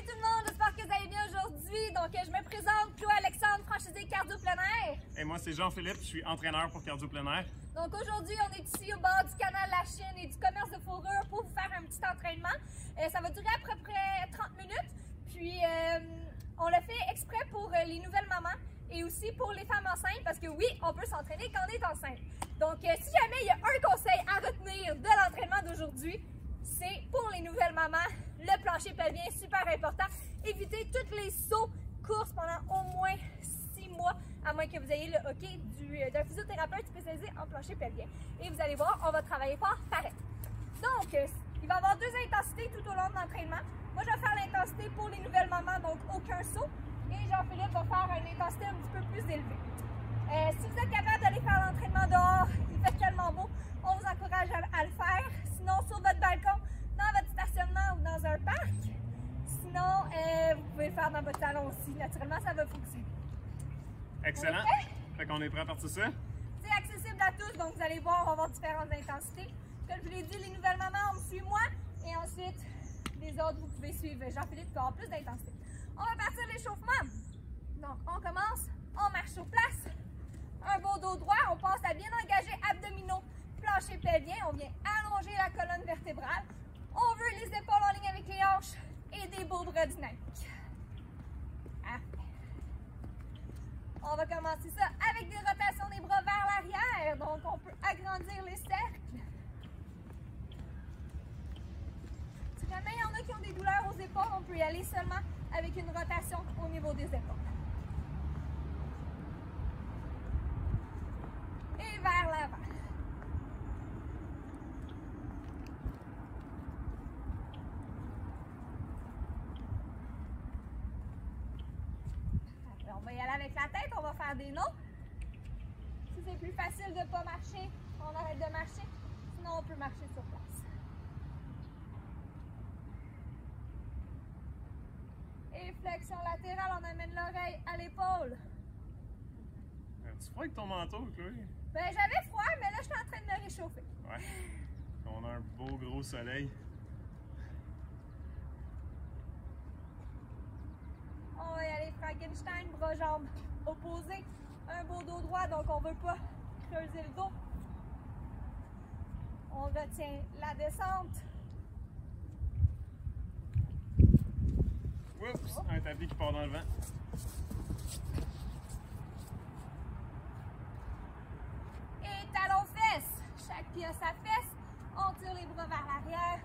Salut tout le monde, j'espère que vous allez bien aujourd'hui. Donc, je me présente, Chloé Alexandre, franchisée Cardio Plein Air. Et moi, c'est Jean-Philippe, je suis entraîneur pour Cardio Plein Air. Donc, aujourd'hui, on est ici au bord du canal La Chine et du commerce de fourrure pour vous faire un petit entraînement. Ça va durer à peu près 30 minutes. Puis, on l'a fait exprès pour les nouvelles mamans et aussi pour les femmes enceintes parce que oui, on peut s'entraîner quand on est enceinte. Donc, si jamais il y a un conseil à retenir de l'entraînement d'aujourd'hui, c'est pour les nouvelles mamans, le plancher pelvien est super important. Évitez tous les sauts courses pendant au moins 6 mois, à moins que vous ayez le hockey d'un physiothérapeute spécialisé en plancher pelvien. Et vous allez voir, on va travailler fort pareil. Donc, il va y avoir 2 intensités tout au long de l'entraînement. Moi, je vais faire l'intensité pour les nouvelles mamans, donc aucun saut. Et Jean-Philippe va faire une intensité un petit peu plus élevée. Si vous êtes capable d'aller faire l'entraînement dehors, il fait tellement beau, on vous encourage à le faire. Sinon, sur votre balcon, dans votre stationnement ou dans un parc. Sinon, vous pouvez le faire dans votre salon aussi. Naturellement, ça va fonctionner. Excellent. Fait qu'on est prêt à partir ça? C'est accessible à tous, donc vous allez voir, on va avoir différentes intensités. Comme je vous l'ai dit, les nouvelles mamans, on me suit moi. Et ensuite, les autres, vous pouvez suivre Jean-Philippe pour avoir plus d'intensité. On va partir l'échauffement. Donc, on commence, on marche sur place. Un beau dos droit, on pense à bien engager abdominaux, plancher pelvien. On vient allonger la colonne vertébrale. On veut les épaules en ligne avec les hanches et des beaux bras dynamiques. Parfait. On va commencer ça avec des rotations des bras vers l'arrière. Donc, on peut agrandir les cercles. Si jamais il y en a qui ont des douleurs aux épaules, on peut y aller seulement avec une rotation au niveau des épaules. Et vers l'avant. On va y aller avec la tête, on va faire des nœuds. Si c'est plus facile de ne pas marcher, on arrête de marcher. Sinon, on peut marcher sur place. Et flexion latérale, on amène l'oreille à l'épaule. Tu froid avec ton manteau, Chloé? Ben, j'avais froid, mais là, je suis en train de me réchauffer. Ouais. On a un beau gros soleil. On va y aller Frankenstein, bras, jambes opposés. Un beau dos droit, donc on ne veut pas creuser le dos. On retient la descente. Oups! Un tapis qui part dans le vent. Et talons-fesses. Chaque pied a sa fesse. On tire les bras vers l'arrière.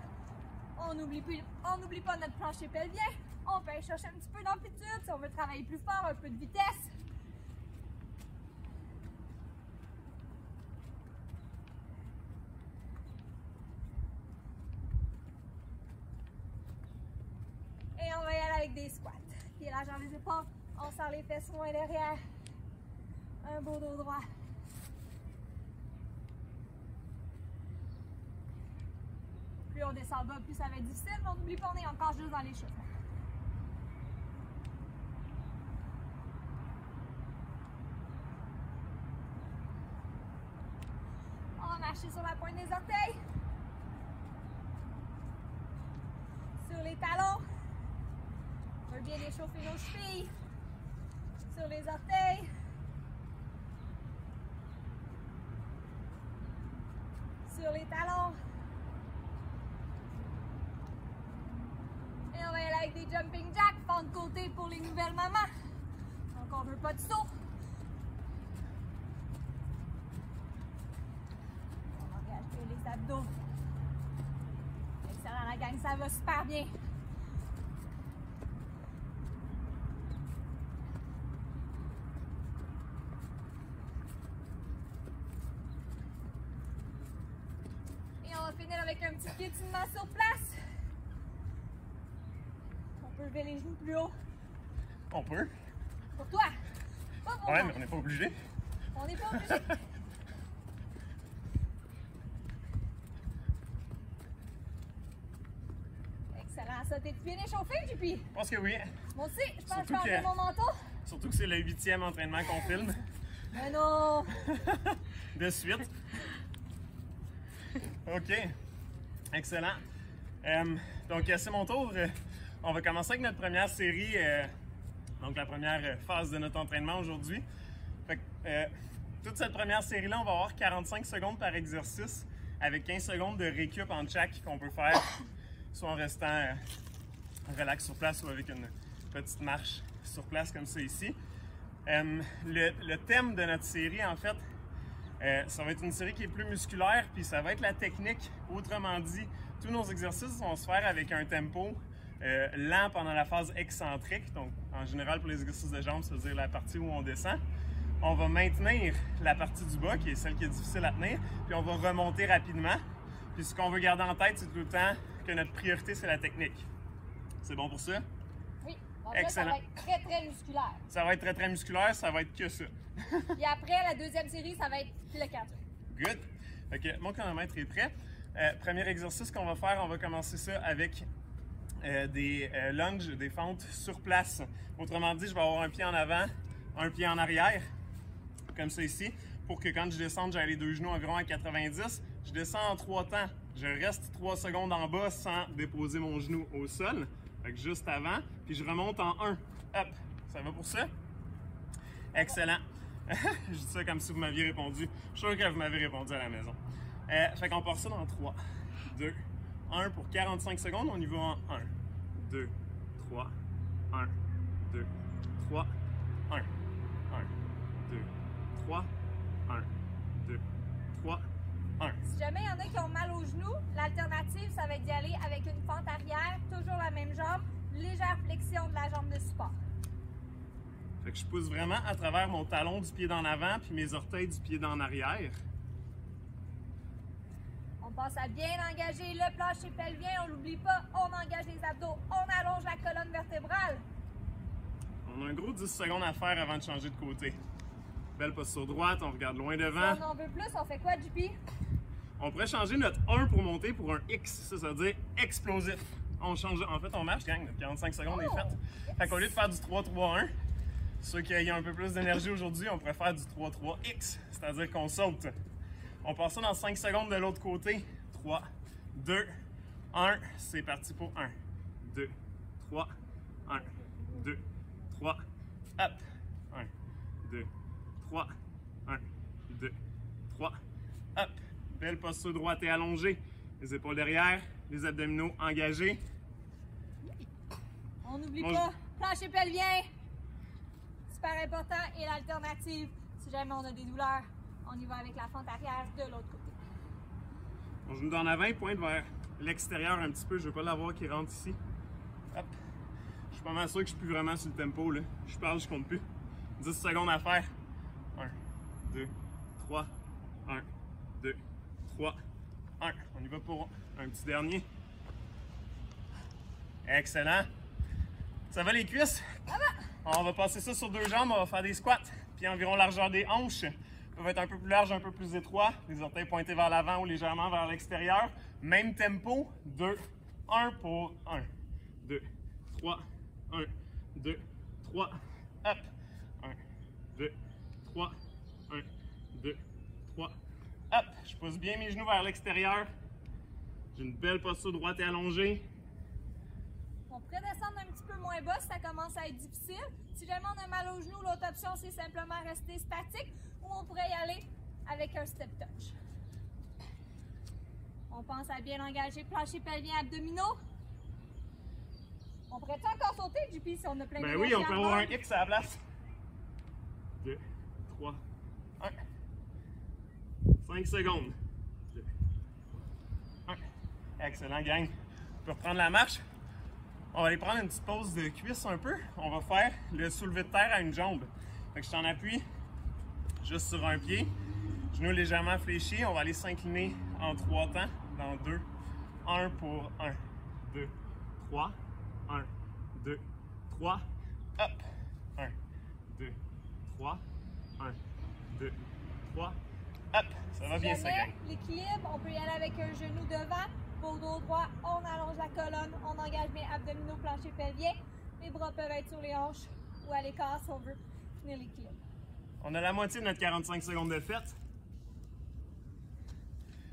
On n'oublie pas notre plancher pelvien. On peut aller chercher un petit peu d'amplitude si on veut travailler plus fort, un peu de vitesse. Et on va y aller avec des squats. Pieds largeur les épaules. On sort les fesses loin derrière. Un beau dos droit. Plus on descend bas, plus ça va être difficile, mais on n'oublie pas, on est encore juste dans l'échauffement. On va marcher sur la pointe des orteils. Sur les talons. On veut bien échauffer nos chevilles. Sur les orteils. Sur les talons. Et on va y aller avec des jumping jacks, fond de côté pour les nouvelles mamans. Donc on veut pas de saut. On va engager les abdos. Excellent la gang, ça va super bien. Et on va finir avec un petit piétinement sur place. On peut lever les genoux plus haut. On peut. Pour toi. Pas pour Ouais, moi. mais on n'est pas obligé. On n'est pas obligé. Excellent. Ça, t'es bien échauffé, JP? Je pense que oui. Moi aussi, je pense que je Surtout vais enlever que- mon manteau. Surtout que c'est le 8e entraînement qu'on filme. Mais non! De suite. OK. Excellent. Donc, c'est mon tour. On va commencer avec notre première série, donc la première phase de notre entraînement aujourd'hui. Toute cette première série-là, on va avoir 45 secondes par exercice avec 15 secondes de récup en chaque qu'on peut faire, soit en restant relax sur place ou avec une petite marche sur place comme ça ici. Le thème de notre série, en fait, ça va être une série qui est plus musculaire, puis ça va être la technique. Autrement dit, tous nos exercices vont se faire avec un tempo lent pendant la phase excentrique. Donc, en général, pour les exercices de jambes, c'est-à-dire la partie où on descend. On va maintenir la partie du bas, qui est celle qui est difficile à tenir, puis on va remonter rapidement. Puis ce qu'on veut garder en tête, c'est tout le temps que notre priorité, c'est la technique. C'est bon pour ça? Oui. Donc excellent. Là, ça va être très, très musculaire. Ça va être très, très musculaire, ça va être que ça. Puis après, la deuxième série, ça va être le cardio. Good. Fait que mon chronomètre est prêt. Premier exercice qu'on va faire, on va commencer ça avec des lunges, des fentes sur place. Autrement dit, je vais avoir un pied en avant, un pied en arrière, comme ça ici, pour que quand je descende, j'ai les deux genoux environ à 90. Je descends en 3 temps. Je reste 3 secondes en bas sans déposer mon genou au sol. Fait que juste avant, puis je remonte en 1. Hop, ça va pour ça? Excellent. Je dis ça comme si vous m'aviez répondu. Je suis sûr que vous m'avez répondu à la maison. Fait qu'on part ça dans 3, 2, 1 pour 45 secondes. On y va en 1, 2, 3, 1, 2, 3, 1, 1, 2, 3, 1, 2, 3, 1. Si jamais il y en a qui ont mal aux genoux, l'alternative, ça va être d'y aller avec une fente arrière, toujours la même jambe, légère flexion de la jambe de support. Fait que je pousse vraiment à travers mon talon du pied d'en avant puis mes orteils du pied d'en arrière. On pense à bien engager le plancher pelvien, on l'oublie pas, on engage les abdos, on allonge la colonne vertébrale. On a un gros 10 secondes à faire avant de changer de côté. Belle posture droite, on regarde loin devant. Si on en veut plus, on fait quoi, JP? On pourrait changer notre 1 pour monter pour un X, ça veut dire explosif. On change, en fait on marche, gang, notre 45 secondes est faite. Fait qu'au lieu de faire du 3-3-1, ceux qui ont un peu plus d'énergie aujourd'hui, on pourrait faire du 3-3-X, c'est-à-dire qu'on saute. On passe ça dans 5 secondes de l'autre côté. 3, 2, 1, c'est parti pour 1, 2, 3, 1, 2, 3, hop, 1, 2, 3, 1, 2, 3, hop. Belle posture droite et allongée. Les épaules derrière, les abdominaux engagés. On n'oublie pas, plancher pelvien, super important. Et l'alternative, si jamais on a des douleurs, on y va avec la fente arrière de l'autre côté. Mon genou d'en avant, il pointe vers l'extérieur un petit peu. Je ne veux pas l'avoir qui rentre ici. Hop. Je suis pas mal sûr que je suis plus vraiment sur le tempo. Là. Je parle, je compte plus. 10 secondes à faire. 1, 2, 3, 1, 2, 3, 1. On y va pour un petit dernier. Excellent. Ça va les cuisses? On va passer ça sur 2 jambes. On va faire des squats. Puis environ largeur des hanches. Ça va être un peu plus large, un peu plus étroit. Les orteils pointés vers l'avant ou légèrement vers l'extérieur. Même tempo. 2, 1 pour 1, 2, 3, 1, 2, 3, hop. 1, 2, 3, 1, 2, 3, hop. Je pousse bien mes genoux vers l'extérieur. J'ai une belle posture droite et allongée. On pourrait descendre un petit peu moins bas si ça commence à être difficile. Si jamais on a mal aux genoux, l'autre option, c'est simplement rester statique ou on pourrait y aller avec un step touch. On pense à bien engager plancher pelvien abdominaux. On pourrait encore sauter, JP, si on a plein de Ben oui, on peut avoir un X à la place. 2, 3, 1. 5 secondes. 2, 1. Excellent, gang. On peut reprendre la marche. On va aller prendre une petite pause de cuisse un peu. On va faire le soulevé de terre à une jambe. Fait que je t'en appuie juste sur un pied. Genoux légèrement fléchis. On va aller s'incliner en 3 temps. Dans 2. 1 pour 1, 2, 3. 1, 2, 3. Hop. 1, 2, 3. 1, 2, 3. Hop. Ça va bien ça, gang. L'équilibre, on peut y aller avec un genou devant. Pour dos droit, on allonge la colonne, on engage bien abdominaux, plancher pelvien. Les bras peuvent être sur les hanches ou à l'écart si on veut tenir l'équilibre. On a la moitié de notre 45 secondes de fête.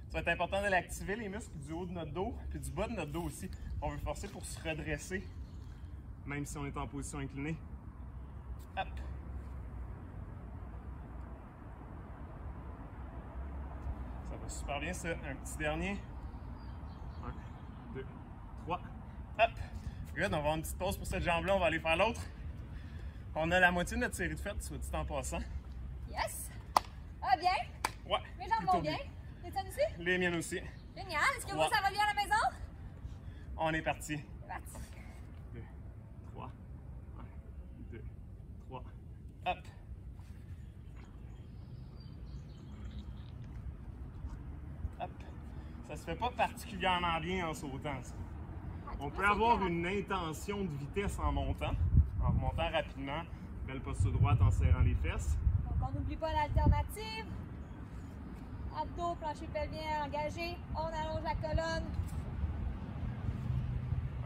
Ça va être important de l'activer, les muscles du haut de notre dos, puis du bas de notre dos aussi. On veut forcer pour se redresser même si on est en position inclinée. Hop. Ça va super bien ça. Un petit dernier. 1, 2, 3. Hop. Good, on va avoir une petite pause pour cette jambe-là. On va aller faire l'autre. On a la moitié de notre série de faites, soit dit en passant. Yes! Ah, bien? Ouais. Mes jambes vont bien. Les tiennes aussi? Les miennes aussi. Génial! Est-ce que vous, ça va bien à la maison? On est parti. C'est parti. 2, 3. 1, 2, 3. Hop. Hop. Ça se fait pas particulièrement bien en sautant, ça. On peut avoir une intention de vitesse en montant, en remontant rapidement. Belle posture droite en serrant les fesses. Donc, on n'oublie pas l'alternative. Abdos, plancher pelvien engagé. On allonge la colonne.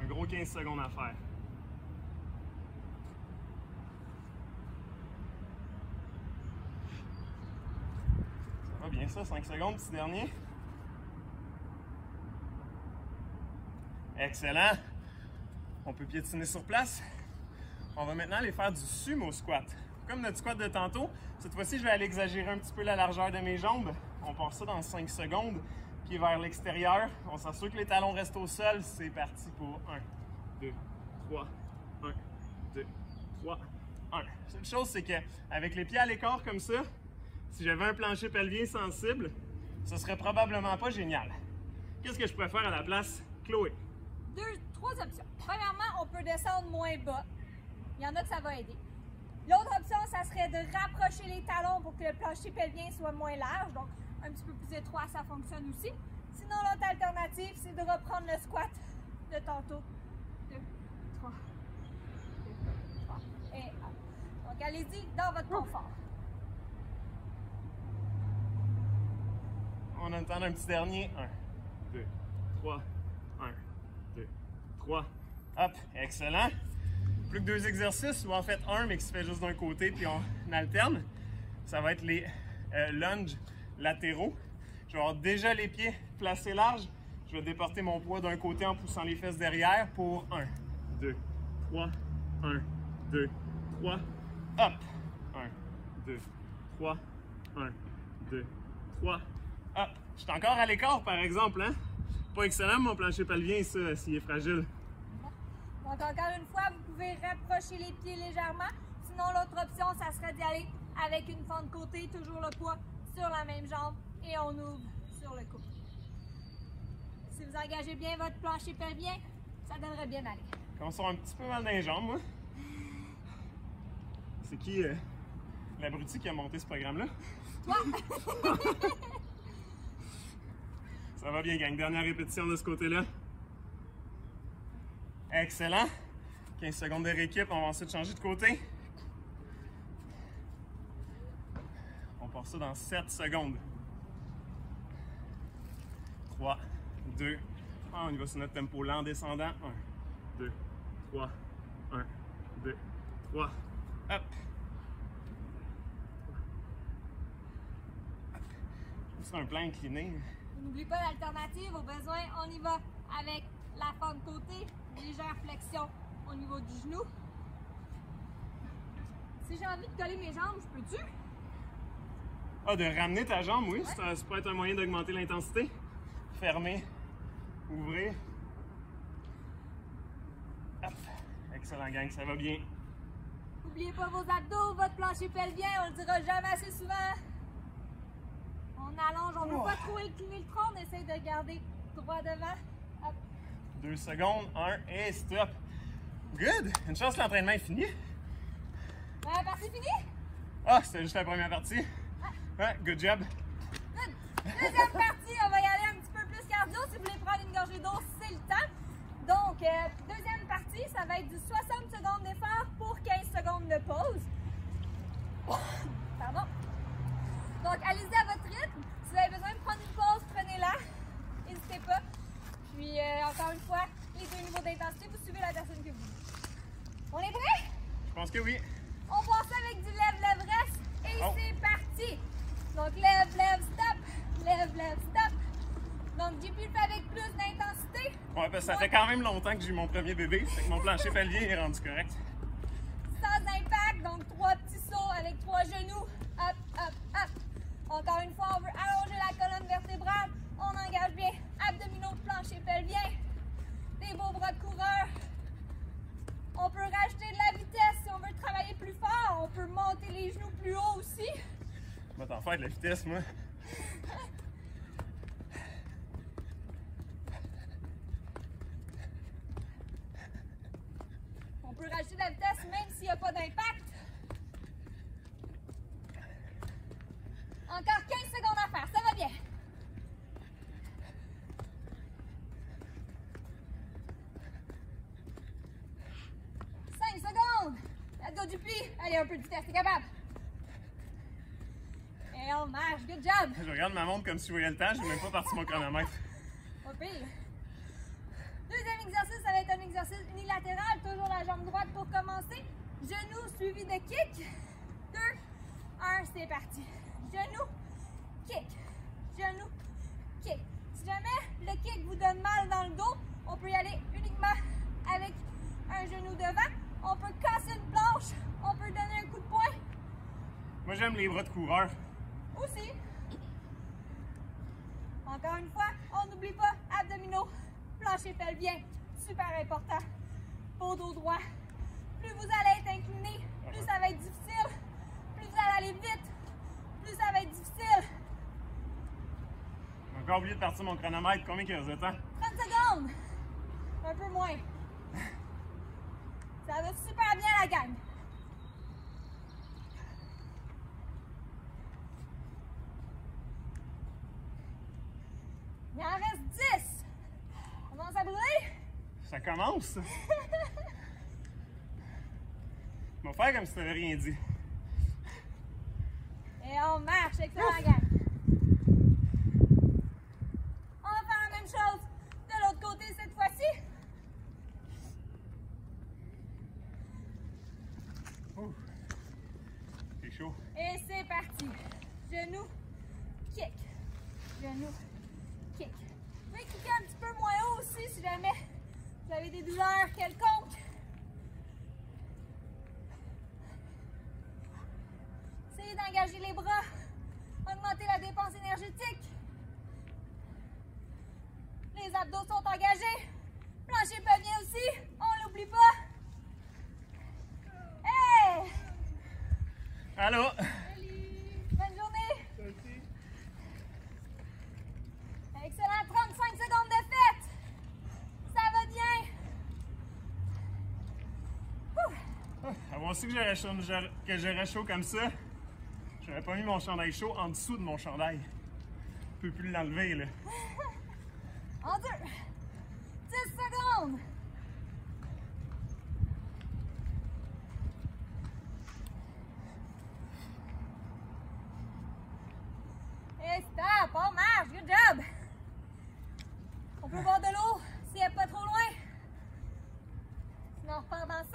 Un gros 15 secondes à faire. Ça va bien ça, 5 secondes, petit dernier. Excellent. On peut piétiner sur place. On va maintenant aller faire du sumo squat. Comme notre squat de tantôt, cette fois-ci, je vais aller exagérer un petit peu la largeur de mes jambes. On part ça dans 5 secondes, pied vers l'extérieur. On s'assure que les talons restent au sol. C'est parti pour 1, 2, 3, 1, 2, 3, 1. La seule chose, c'est qu'avec les pieds à l'écart comme ça, si j'avais un plancher pelvien sensible, ce serait probablement pas génial. Qu'est-ce que je pourrais faire à la place, Chloé? Trois options. Premièrement, on peut descendre moins bas. Il y en a que ça va aider. L'autre option, ça serait de rapprocher les talons pour que le plancher pelvien soit moins large. Donc, un petit peu plus étroit, ça fonctionne aussi. Sinon, l'autre alternative, c'est de reprendre le squat de tantôt. 2, 3, 2, 3, et 1. Donc, allez-y dans votre confort. On a le temps d'un petit dernier. 1, 2, 3, 1, 2, 3. Hop, excellent. Plus que 2 exercices, ou en fait un, mais qui se fait juste d'un côté, puis on alterne. Ça va être les lunges latéraux. Je vais avoir déjà les pieds placés larges. Je vais déporter mon poids d'un côté en poussant les fesses derrière pour 1, 2, 3, 1, 2, 3. Hop! 1, 2, 3, 1, 2, 3. Hop! Je suis encore à l'écart, par exemple, hein? Pas excellent, mon plancher pelvien, ça, s'il est fragile. Donc, encore une fois, vous pouvez rapprocher les pieds légèrement. Sinon, l'autre option, ça serait d'y aller avec une fente côté, toujours le poids sur la même jambe et on ouvre sur le coude. Si vous engagez bien votre plancher pelvien, ça devrait bien aller. Quand on sort un petit peu mal dans les jambes, moi. C'est qui l'abruti qui a monté ce programme-là? Toi! Ça va bien, gang. Dernière répétition de ce côté-là. Excellent. 15 secondes de rééquipe. On va ensuite changer de côté. On part ça dans 7 secondes. 3, 2, 1. On y va sur notre tempo lent descendant. 1, 2, 3, 1, 2, 3. Hop. C'est un plan incliné. N'oublie pas l'alternative. Au besoin, on y va avec la fente côté. Légère flexion au niveau du genou. Si j'ai envie de coller mes jambes, je peux-tu? Ah, de ramener ta jambe, oui. Ouais. Ça peut être un moyen d'augmenter l'intensité. Fermer, ouvrir. Hop. Excellent, gang, ça va bien. N'oubliez pas vos abdos, votre plancher pelvien, on le dira jamais assez souvent. On allonge, on ne veut pas trop incliner le tronc, on essaye de garder droit devant. Hop. 2 secondes, 1 et stop. Good! Une chance que l'entraînement est fini. La partie finie? Ah, c'était juste la première partie. Ouais, good job. Good. Deuxième partie, on va y aller un petit peu plus cardio. Si vous voulez prendre une gorgée d'eau, c'est le temps. Donc, deuxième partie, ça va être du 60 secondes d'effort pour 15 secondes de pause. Pardon. Donc, allez-y à votre rythme. Si vous avez besoin de prendre une pause, prenez-la. N'hésitez pas. Puis, encore une fois, les deux niveaux d'intensité, vous suivez la personne que vous voulez. On est prêt? Je pense que oui. On passe avec du lève-lève reste et c'est parti. Donc, lève, lève, stop. Lève, lève, stop. Donc, JP le fait avec plus d'intensité. Ouais, parce que ça fait quand même longtemps que j'ai eu mon premier bébé, fait que mon plancher pelvien est rendu correct. Sans impact, donc 3 petits sauts avec 3 genoux. Hop, hop, hop. Encore une fois, on veut allonger la colonne vertébrale. On engage bien abdominaux, plancher pelvien. Des beaux bras de coureur. On peut rajouter de la vitesse si on veut travailler plus fort. On peut monter les genoux plus haut aussi. Je vais t'en faire de la vitesse, moi. On peut rajouter de la vitesse même s'il n'y a pas d'impact. Encore 15 secondes à faire, ça va bien. Let's go du pli. Allez, un peu de vitesse, t'es capable. Et on marche, good job. Je regarde ma montre comme si je voyais le temps, j'ai même pas parti mon chronomètre. Pas pire. Deuxième exercice, ça va être un exercice unilatéral, toujours la jambe droite pour commencer. Genou suivi de kick. 2, 1, c'est parti. Genou, kick. Genou, kick. Si jamais le kick vous donne mal dans le dos, on peut y aller uniquement avec un genou devant. On peut casser une planche, on peut donner un coup de poing. Moi, j'aime les bras de coureur. Aussi. Encore une fois, on n'oublie pas abdominaux, plancher pelvien, super important. Pour dos droit. Plus vous allez être incliné, plus ça va être difficile. Plus vous allez aller vite, plus ça va être difficile. J'ai encore oublié de partir mon chronomètre. Combien il reste de temps? 30 secondes. Un peu moins. Ça va super bien la gang. Il en reste 10. On commence à brûler. Ça commence? On va faire comme si tu n'avais rien dit. Et on marche, excellent la gang. On va faire la même chose de l'autre côté cette fois-ci. C'est chaud. Et c'est parti. Genou, kick. Genou, kick. Vous pouvez kicker un petit peu moins haut aussi si jamais vous avez des douleurs quelconques. Essayez d'engager les bras, augmenter la dépense énergétique. Les abdos sont engagés. Plancher pelvien aussi, on l'oublie pas. Hey! Allô? Salut! Bonne journée! Excellent, 35 secondes de fête! Ça va bien! Avant aussi que j'aurais chaud comme ça, j'aurais pas mis mon chandail chaud en dessous de mon chandail. Je peux plus l'enlever, là. En 2, 10 secondes! Et stop! On marche! Good job! On peut boire de l'eau si elle n'est pas trop loin. Sinon, on repart dans 5.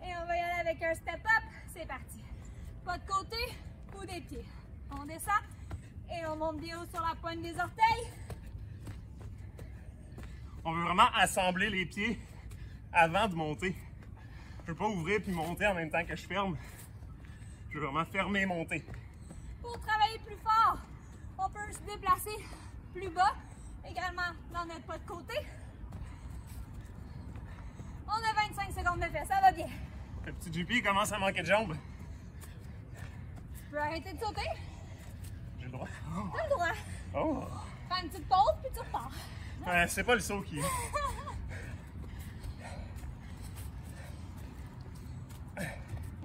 Et on va y aller avec un step-up. C'est parti. Pas de côté, coup des pieds. On descend et on monte bien haut sur la pointe des orteils. On veut vraiment assembler les pieds avant de monter. Je veux pas ouvrir puis monter en même temps que je ferme. Je veux vraiment fermer et monter. Pour travailler plus fort, on peut se déplacer plus bas, également dans notre pas de côté. On a 25 secondes de fait, ça va bien. Le petit JP commence à manquer de jambes. Tu peux arrêter de sauter? J'ai le droit. T'as le droit. Oh! Faire une petite pause, puis tu repars. C'est pas le saut qui... Il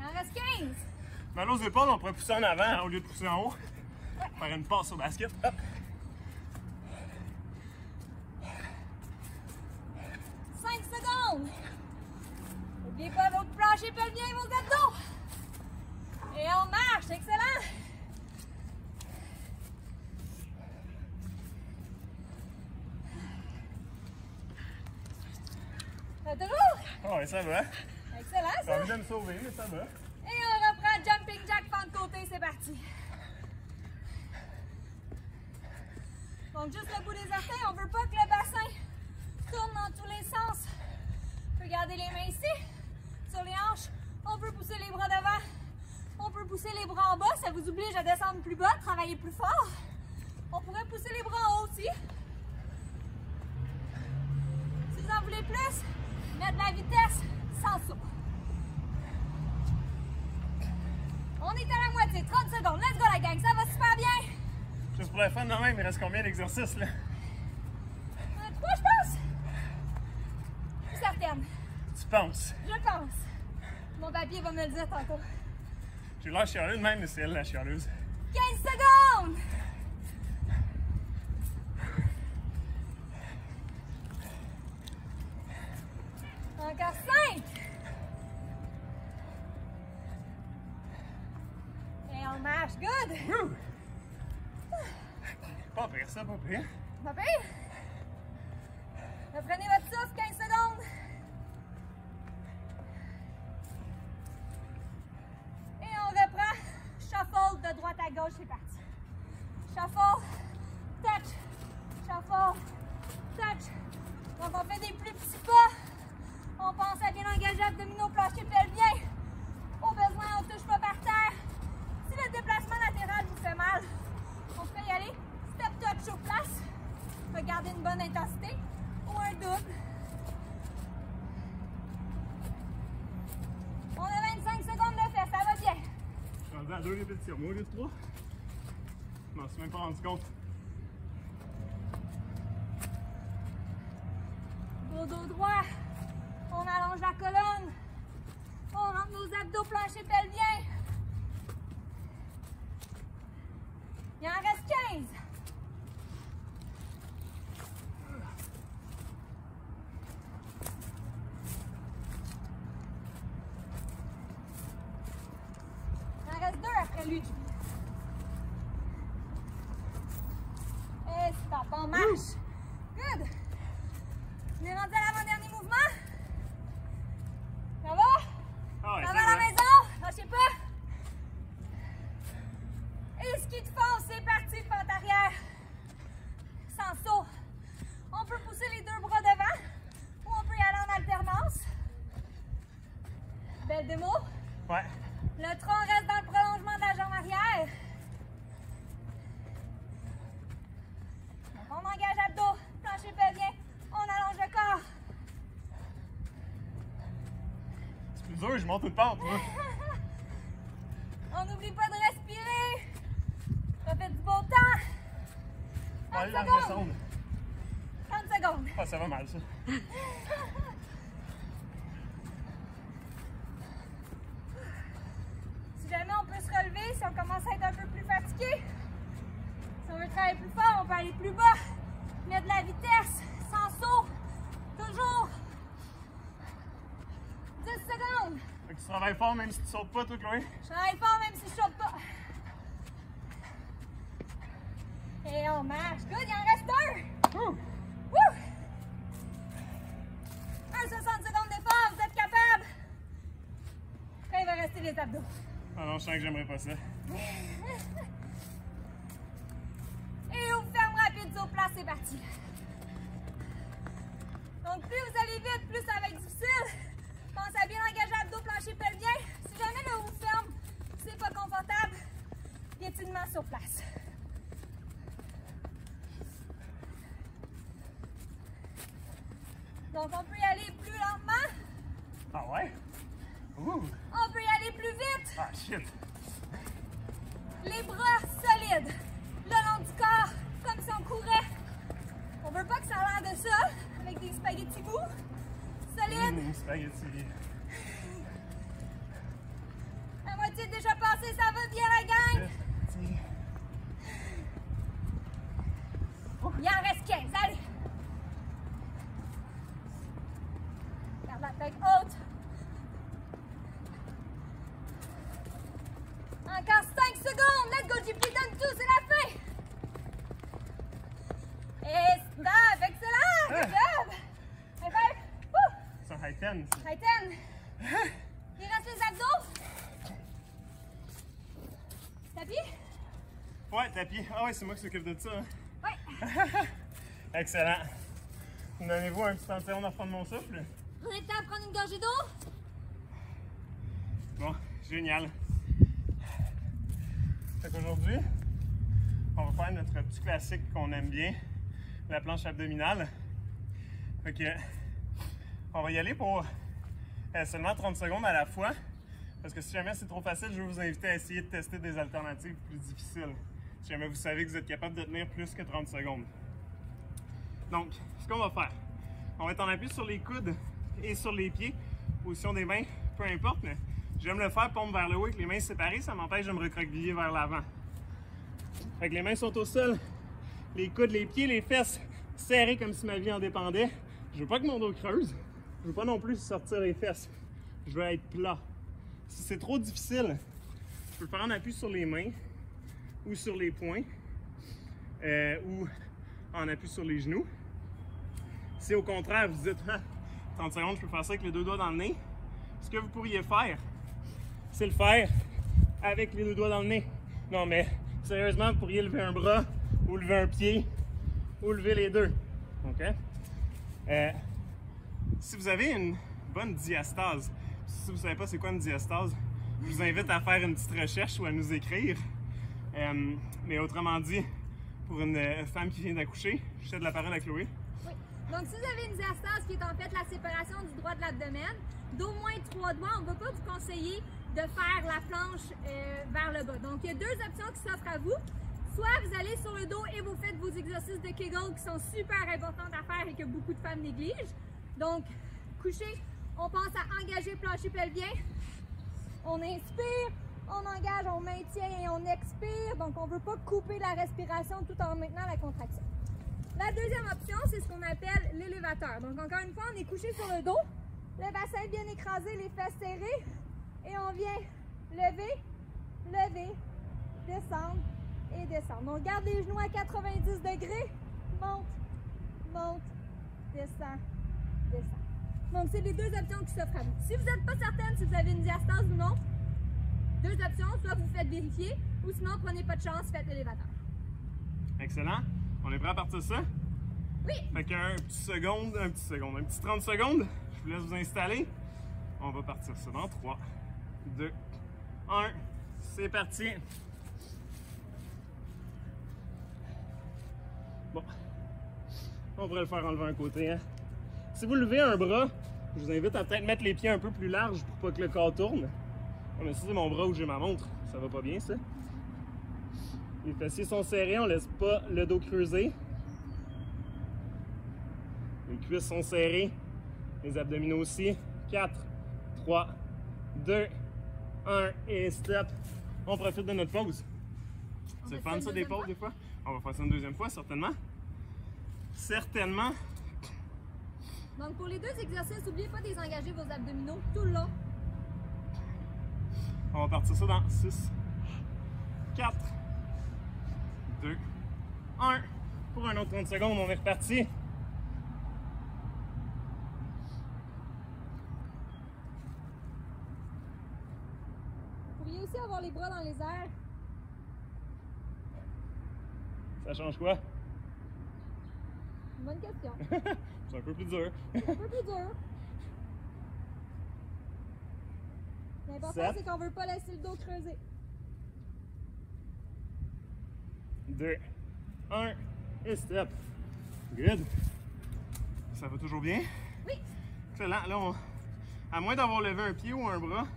en reste 15. Mal aux épaules, on pourrait pousser en avant hein, au lieu de pousser en haut. Ouais. Faire une passe au basket. Hop. 5 secondes. N'oubliez pas votre plancher pelvien et vos abdos. Et on marche, excellent. Ça toujours? Oh, ouais, ça va. Excellent, J'ai ça. envie de me sauver, mais ça va. Et on reprend jumping jack fente côté, c'est parti. Donc juste le bout des orteils, on veut pas que le bassin tourne dans tous les sens. On peut garder les mains ici, sur les hanches. On peut pousser les bras devant. On peut pousser les bras en bas, ça vous oblige à descendre plus bas, travailler plus fort. On pourrait pousser les bras en haut aussi. Si vous en voulez plus, mettre de la vitesse sans saut. On est à la moitié, 30 secondes. Let's go la gang, ça va super bien. Juste pour le fun de même, il reste combien d'exercices là? 3 je pense. Je suis certaine. Tu penses? Je pense. Mon papier va me le dire tantôt. J'ai l'air chialeuse même, mais c'est elle la chialeuse. 15 secondes! Encore 5! Et on marche, good! Wouh! Pas pire ça, pas pire. Pas pire? Reprenez votre souffle, 15 secondes. Et on reprend. Shuffle de droite à gauche, c'est parti. Shuffle, touch, shuffle, touch. Donc on fait des plus petits pas. On pense à bien engager abdominaux, plancher pelvien. Au besoin, on ne touche pas par terre. Si le déplacement latéral vous fait mal, on peut y aller. Step touch sur place. On peut garder une bonne intensité. Ou un double. On a 25 secondes de fait, ça va bien. Je suis rendu à 2 répétitions, moi au lieu de 3. Je m'en suis même pas rendu compte. Gros dos droit. On allonge la colonne. On rentre nos abdos, plancher pelvien. Il en reste 15. Il en reste 2 après lui. Et stop, on marche. Good. On est rendu à l'avant-dernier mouvement. Ça va? Ah ouais, Ça ça va à la va. maison? Lâchez pas. Et ski de fond, c'est parti, pente arrière. Sans saut. On peut pousser les 2 bras devant ou on peut y aller en alternance. Belle démo. Ouais. Le tronc reste dans le prolongement de la jambe arrière. Donc on engage abdos, plancher pelvien, on allonge le corps. C'est plus dur, je monte une pente, moi. On n'oublie pas de respirer. Ça fait du beau temps. On va aller 30 dans la secondes. sonde. 30 secondes. Ah, ça va mal, ça. Si jamais on peut se relever, si on commence à être un peu plus fatigué, si on veut travailler plus fort, on peut aller plus bas. Mettre de la vitesse, sans saut. Toujours. 10 secondes. Fait que tu travailles fort même si tu sautes pas, toi, Chloé. Je travaille fort même si je saute pas. Et on marche. Good, il en reste 1. Ouh! Wouh! 60 secondes d'effort, vous êtes capable. Après, il va rester les abdos. Ah non, je sens que j'aimerais pas ça. Et ouvre, ferme rapide sur place, c'est parti. Donc plus vous allez vite, plus ça va être difficile. Pensez à bien engager abdos, plancher pelvien. Si jamais le ouvre, ferme, c'est pas confortable, piétinement sur place. Donc on peut y aller plus lentement, Ah ouais? Ouh! on peut y aller plus vite. Ah shit! Les bras solides, le long du corps, comme si on courait. On veut pas que ça a l'air de ça, avec des spaghettis mous. Solide. Spaghetti. La moitié déjà passée, ça va bien la gang. Il en reste 15, allez. Garde la tête haute. Encore 5 secondes. Let's go, JP, donne tout, c'est la fin. Et stop, excellent. Good job. High five. Woo. C'est un high ten. ça. High 10. Il reste les abdos. Tapis. Ouais, tapis. Ah ouais, c'est moi qui s'occupe de ça. Hein. Ouais. Excellent. Donnez-vous un petit temps de seconde à reprendre mon souffle. Prenez le temps de prendre une gorgée d'eau. Bon, génial. Fait qu'aujourd'hui, on va faire notre petit classique qu'on aime bien, la planche abdominale. Fait que, on va y aller pour seulement 30 secondes à la fois. Parce que si jamais c'est trop facile, je vais vous inviter à essayer de tester des alternatives plus difficiles. Si jamais vous savez que vous êtes capable de tenir plus que 30 secondes. Donc, ce qu'on va faire, on va être en appui sur les coudes et sur les pieds, position des mains, peu importe, mais j'aime le faire pompe vers le haut avec les mains séparées, ça m'empêche de me recroqueviller vers l'avant. Fait que les mains sont au sol, les coudes, les pieds, les fesses serrés comme si ma vie en dépendait. Je veux pas que mon dos creuse, je veux pas non plus sortir les fesses, je veux être plat. Si c'est trop difficile, je peux le faire en appui sur les mains ou sur les poings ou en appui sur les genoux. Si au contraire vous dites 30 secondes, je peux faire ça avec les deux doigts dans le nez, ce que vous pourriez faire, c'est le faire avec les deux doigts dans le nez. Non mais sérieusement, vous pourriez lever un bras ou lever un pied ou lever les deux. OK? Si vous avez une bonne diastase, si vous ne savez pas c'est quoi une diastase, je vous invite à faire une petite recherche ou à nous écrire. Mais autrement dit, pour une femme qui vient d'accoucher, je cède la parole à Chloé. Oui. Donc, si vous avez une diastase qui est en fait la séparation du droit de l'abdomen, d'au moins 3 doigts, on ne va pas vous conseiller de faire la planche vers le bas. Donc, il y a 2 options qui s'offrent à vous. Soit vous allez sur le dos et vous faites vos exercices de Kegel qui sont super importants à faire et que beaucoup de femmes négligent. Donc, couché, on pense à engager le plancher pelvien. On inspire, on engage, on maintient et on expire. Donc, on ne veut pas couper la respiration tout en maintenant la contraction. La deuxième option, c'est ce qu'on appelle l'élévateur. Donc, encore une fois, on est couché sur le dos, le bassin bien écrasé, les fesses serrées, et on vient lever, lever, descendre et descendre. On garde les genoux à 90 degrés, monte, monte, descend, descend. Donc, c'est les 2 options qui s'offrent à vous. Si vous n'êtes pas certaine si vous avez une diastase ou non, 2 options, soit vous faites vérifier, ou sinon, prenez pas de chance, faites l'élévateur. Excellent. On est prêt à partir de ça? Oui! Fait qu'un petit 30 secondes, je vous laisse vous installer. On va partir ça dans 3, 2, 1, c'est parti! Bon, on pourrait le faire enlever un côté, hein? Si vous levez un bras, je vous invite à peut-être mettre les pieds un peu plus larges pour pas que le corps tourne. Oh, mais si c'est mon bras où j'ai ma montre, ça va pas bien ça. Les fessiers sont serrés, on laisse pas le dos creuser. Les cuisses sont serrées, les abdominaux aussi. 4, 3, 2, 1 et stop. On profite de notre pause. C'est fun ça des pauses des fois? On va faire ça une deuxième fois, certainement. Certainement. Donc, pour les 2 exercices, n'oubliez pas de désengager vos abdominaux tout le long. On va partir ça dans 6, 4, 2, 1. Pour un autre 30 secondes, on est reparti. Vous pourriez aussi avoir les bras dans les airs. Ça change quoi? Bonne question. C'est un peu plus dur. C'est un peu plus dur. L'important, c'est qu'on ne veut pas laisser le dos creuser. 2, 1 et stop. Good. Ça va toujours bien? Oui. Excellent. Là, à moins d'avoir levé un pied ou un bras,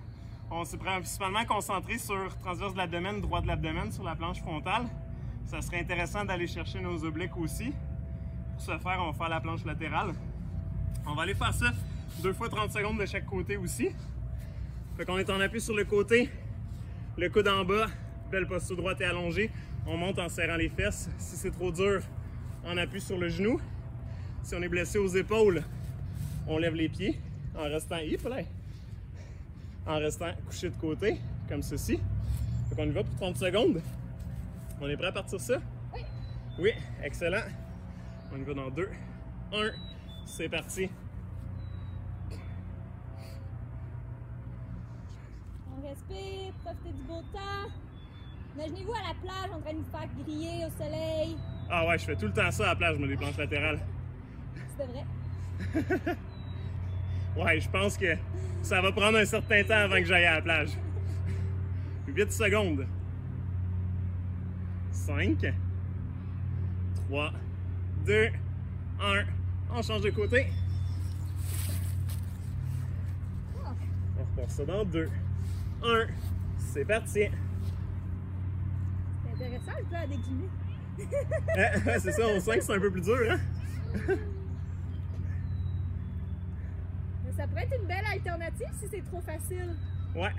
on s'est principalement concentré sur transverse de l'abdomen, droit de l'abdomen, sur la planche frontale. Ça serait intéressant d'aller chercher nos obliques aussi. Pour ce faire, on va faire la planche latérale. On va aller faire ça 2 fois 30 secondes de chaque côté aussi. Fait qu'on est en appui sur le côté, le coude en bas, belle posture droite et allongée. On monte en serrant les fesses. Si c'est trop dur, on appuie sur le genou. Si on est blessé aux épaules, on lève les pieds en restant, en restant couché de côté, comme ceci. Fait qu'on y va pour 30 secondes. On est prêt à partir ça? Oui. Oui, excellent. On y va dans 2, 1, c'est parti. On respire, profitez du beau temps. Imaginez-vous à la plage en train de vous faire griller au soleil. Ah ouais, je fais tout le temps ça à la plage, moi, les planches latérales. C'est vrai. Ouais, je pense que ça va prendre un certain temps avant que j'aille à la plage. 8 secondes. 5, 3, 2, 1. On change de côté. On repart ça dans 2, 1. C'est parti. C'est intéressant le plat à décliner. C'est ça, on sent que c'est un peu plus dur, hein? Mais ça pourrait être une belle alternative si c'est trop facile. Ouais.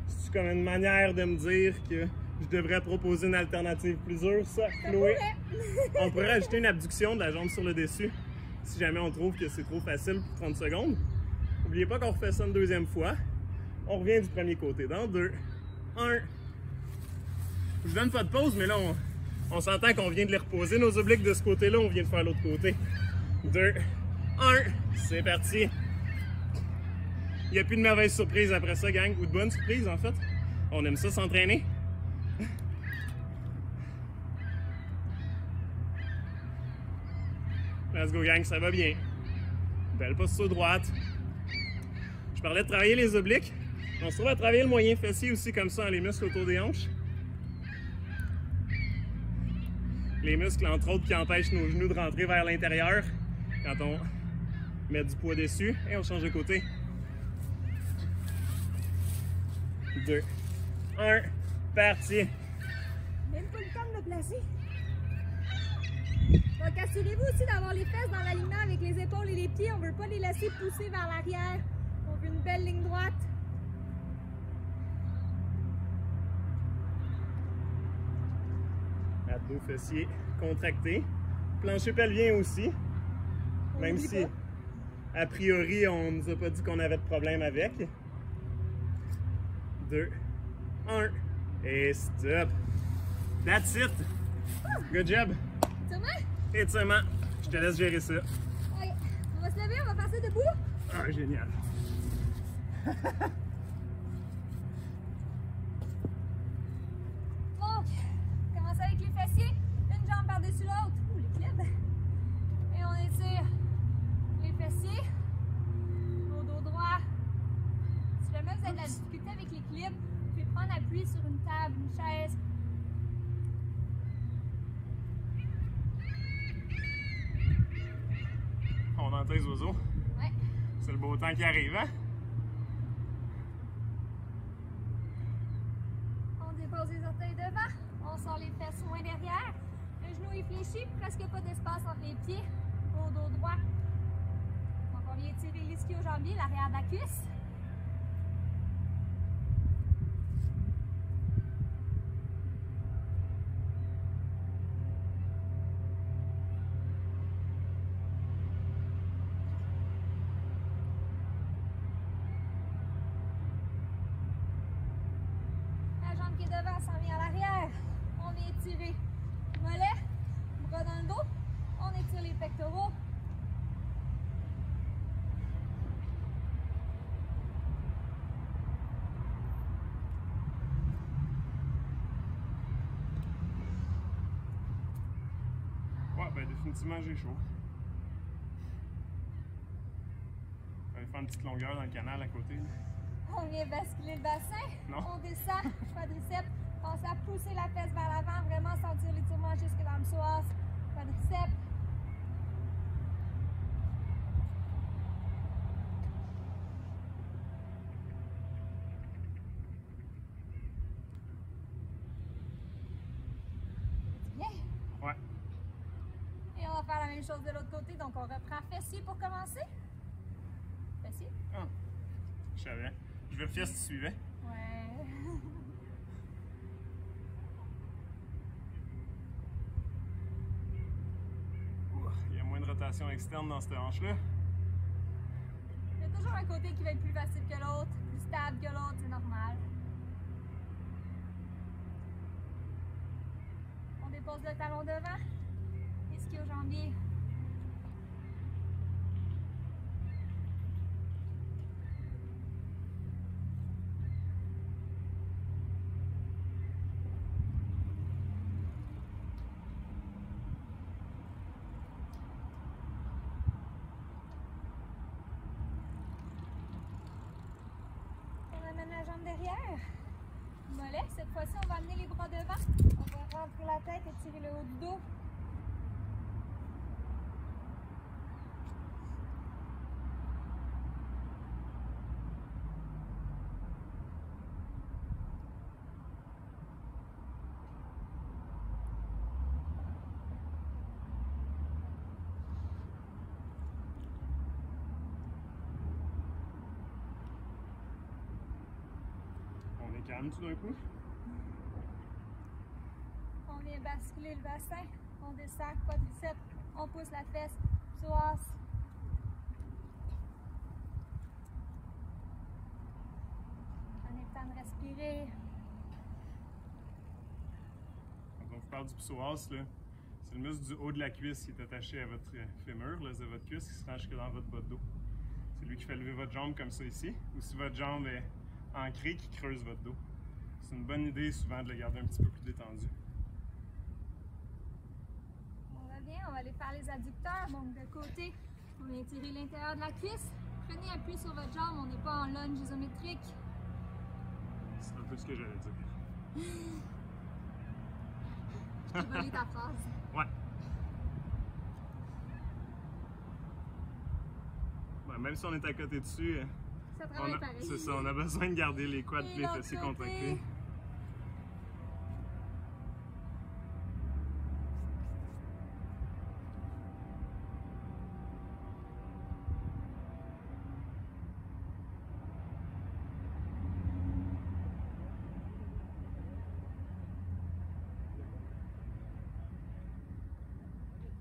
C'est comme une manière de me dire que je devrais proposer une alternative plus dure, ça, Chloé? On pourrait ajouter une abduction de la jambe sur le dessus si jamais on trouve que c'est trop facile pour 30 secondes. N'oubliez pas qu'on refait ça une deuxième fois. On revient du premier côté dans 2, 1. Je vous donne pas de pause, mais là, on s'entend qu'on vient de les reposer. Nos obliques de ce côté-là, on vient de faire l'autre côté. 2, 1. C'est parti. Il n'y a plus de mauvaise surprise après ça, gang. Ou de bonne surprise, en fait. On aime ça s'entraîner. Let's go, gang, ça va bien. Belle posture droite. Je parlais de travailler les obliques. On se trouve à travailler le moyen fessier aussi, comme ça, les muscles autour des hanches. Les muscles, entre autres, qui empêchent nos genoux de rentrer vers l'intérieur quand on met du poids dessus. Et on change de côté. 2, 1, parti. Même pas le temps de me placer. Donc assurez-vous aussi d'avoir les fesses dans l'alignement avec les épaules et les pieds. On ne veut pas les laisser pousser vers l'arrière. On veut une belle ligne droite. Abdos fessiers contractés. Plancher pelvien aussi. Même si, a priori, on nous a pas dit qu'on avait de problème avec. 2, 1, et stop. That's it. Good job. Sûrement? Étirement. Je te laisse gérer ça. Ok. On va se lever, on va faire ça debout. Ah, génial. Donc, commence avec les fessiers. Une jambe par-dessus l'autre. Ouh, l'équilibre. Et on étire les fessiers. Au dos droit. Si jamais vous avez de la difficulté avec l'équilibre, vous pouvez prendre appui sur une table, une chaise. On entend les oiseaux. Ouais. C'est le beau temps qui arrive, hein? On dépose les orteils devant. On sort les fesses loin derrière. Le genou est fléchi, presque pas d'espace entre les pieds. Au dos droit. Donc on vient étirer l'ischio-jambier, l'arrière de la cuisse. La jambe qui est devant s'en vient à l'arrière. On vient étirer mollet, bras dans le dos. On étire les pectoraux. Ouais, ben définitivement, j'ai chaud. On va faire une petite longueur dans le canal à côté. On vient basculer le bassin. Non. On descend, quadriceps. Pensez à pousser la fesse vers l'avant, vraiment sentir l'étirement jusque dans le psoas. Quadriceps. Bien. Ouais. Et on va faire la même chose de l'autre côté. Donc on reprend fessier pour commencer. Fessier. Ah, je savais. Je vérifiais si tu suivais. Ouais. Il y a moins de rotation externe dans cette hanche-là. Il y a toujours un côté qui va être plus facile que l'autre, plus stable que l'autre, c'est normal. On dépose le talon devant, ischio-jambier. la tête, étirez le haut du dos. On est calme tout d'un coup. On vient basculer le bassin, on descend, quadriceps, on pousse la fesse, psoas. Prenez le temps de respirer. Quand on vous parle du psoas, là, c'est le muscle du haut de la cuisse qui est attaché à votre fémur, là, de votre cuisse, qui se rend jusque dans votre bas de dos. C'est lui qui fait lever votre jambe comme ça ici, ou si votre jambe est ancrée, qui creuse votre dos. C'est une bonne idée souvent de le garder un petit peu plus détendu. On revient, on va aller faire les adducteurs, donc de côté, on vient tirer l'intérieur de la cuisse. Prenez appui sur votre jambe, on n'est pas en lunge isométrique. C'est un peu ce que j'allais dire. J'ai volé ta phrase. Ouais. Ouais, même si on est à côté dessus, Ça travaille pareil. c'est ça, on a besoin de garder les quads et les fessiers contractés.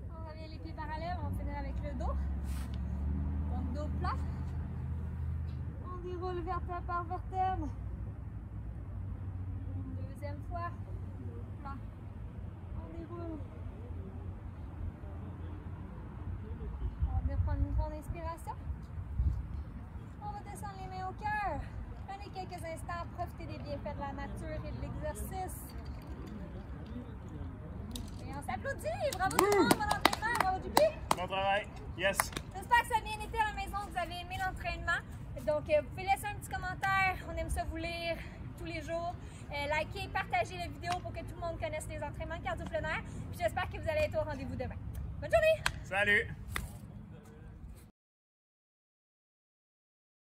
On revient les pieds parallèles, on finit avec le dos. Donc dos plat. On déroule vertèbre par vertèbre. Une deuxième fois. Dos plat. On déroule. On va venir prendre une grande inspiration. On va descendre les mains au cœur. Prenez quelques instants, profitez des bienfaits de la nature et de l'exercice. Et on s'applaudit! Bravo tout le monde, bon entraînement, bravo du pied! Bon travail! Yes! J'espère que ça a bien été à la maison, que vous avez aimé l'entraînement. Donc, vous pouvez laisser un petit commentaire, on aime ça vous lire tous les jours. Likez, partagez la vidéo pour que tout le monde connaisse les entraînements cardio plein air. Puis j'espère que vous allez être au rendez-vous demain. Bonne journée! Salut!